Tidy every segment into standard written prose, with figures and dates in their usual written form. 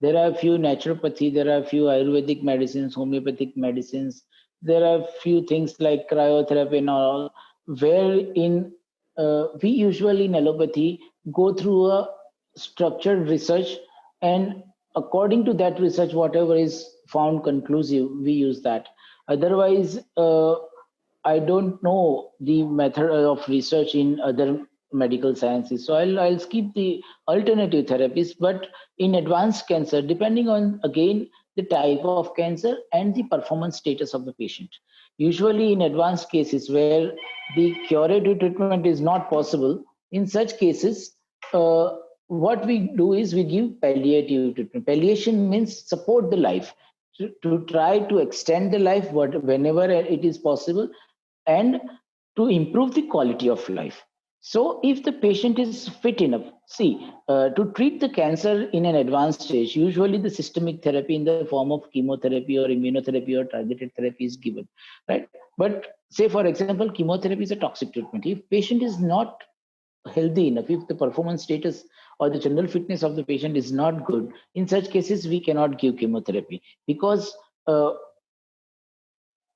There are a few naturopathy, there are a few Ayurvedic medicines, homeopathic medicines. There are few things like cryotherapy and all, wherein we usually in allopathy go through a structured research, and according to that research, whatever is found conclusive, we use that. Otherwise, I don't know the method of research in other medical sciences, so I'll skip the alternative therapies. But in advanced cancer, depending on again the type of cancer and the performance status of the patient, usually in advanced cases where the curative treatment is not possible, in such cases, what we do is we give palliative treatment. Palliation means support the life, to try to extend the life whenever it is possible, and to improve the quality of life. So, if the patient is fit enough, see, to treat the cancer in an advanced stage, usually the systemic therapy in the form of chemotherapy or immunotherapy or targeted therapy is given, right? But say, for example, chemotherapy is a toxic treatment. If patient is not healthy enough, if the performance status or the general fitness of the patient is not good, in such cases we cannot give chemotherapy, because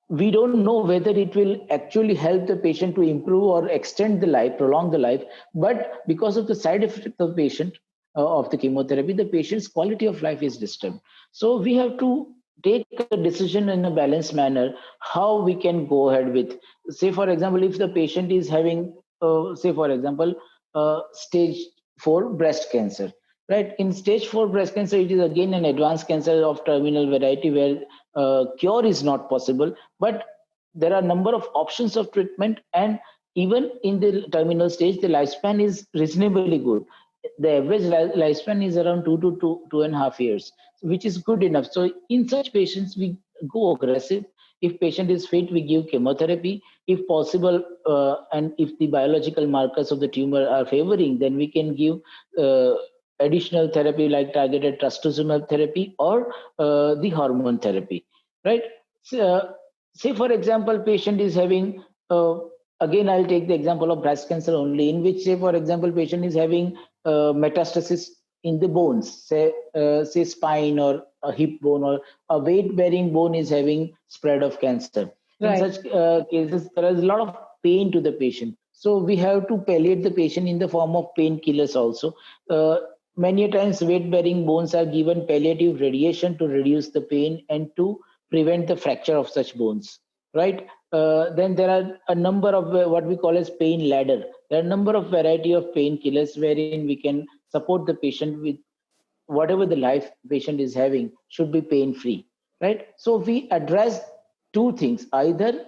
we don't know whether it will actually help the patient to improve or extend the life, prolong the life. But because of the side effect of the patient, of the chemotherapy, the patient's quality of life is disturbed. So we have to take a decision in a balanced manner how we can go ahead with. Say, for example, if the patient is having, say, for example, stage 4 breast cancer. Right, in stage 4 breast cancer, it is again an advanced cancer of terminal variety where cure is not possible, but there are a number of options of treatment, and even in the terminal stage the lifespan is reasonably good. The average lifespan is around 2 to 2.5 years, which is good enough. So in such patients we go aggressive. If patient is fit, we give chemotherapy if possible, and if the biological markers of the tumor are favoring, then we can give additional therapy like targeted trastuzumab therapy or the hormone therapy, right? So, say, for example, patient is having, again, I'll take the example of breast cancer only, in which, say, for example, patient is having metastasis in the bones, say spine or a hip bone or a weight-bearing bone is having spread of cancer. In Right. such cases, there is a lot of pain to the patient. So we have to palliate the patient in the form of painkillers also. Many times weight bearing bones are given palliative radiation to reduce the pain and to prevent the fracture of such bones, right? Then there are a number of what we call as pain ladder. There are a number of variety of painkillers wherein we can support the patient with whatever the life patient is having should be pain free, right? So we address two things: either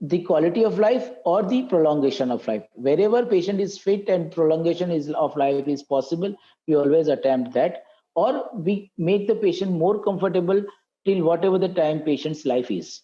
the quality of life or the prolongation of life. Wherever patient is fit and prolongation is of life is possible, we always attempt that, or we make the patient more comfortable till whatever the time patient's life is.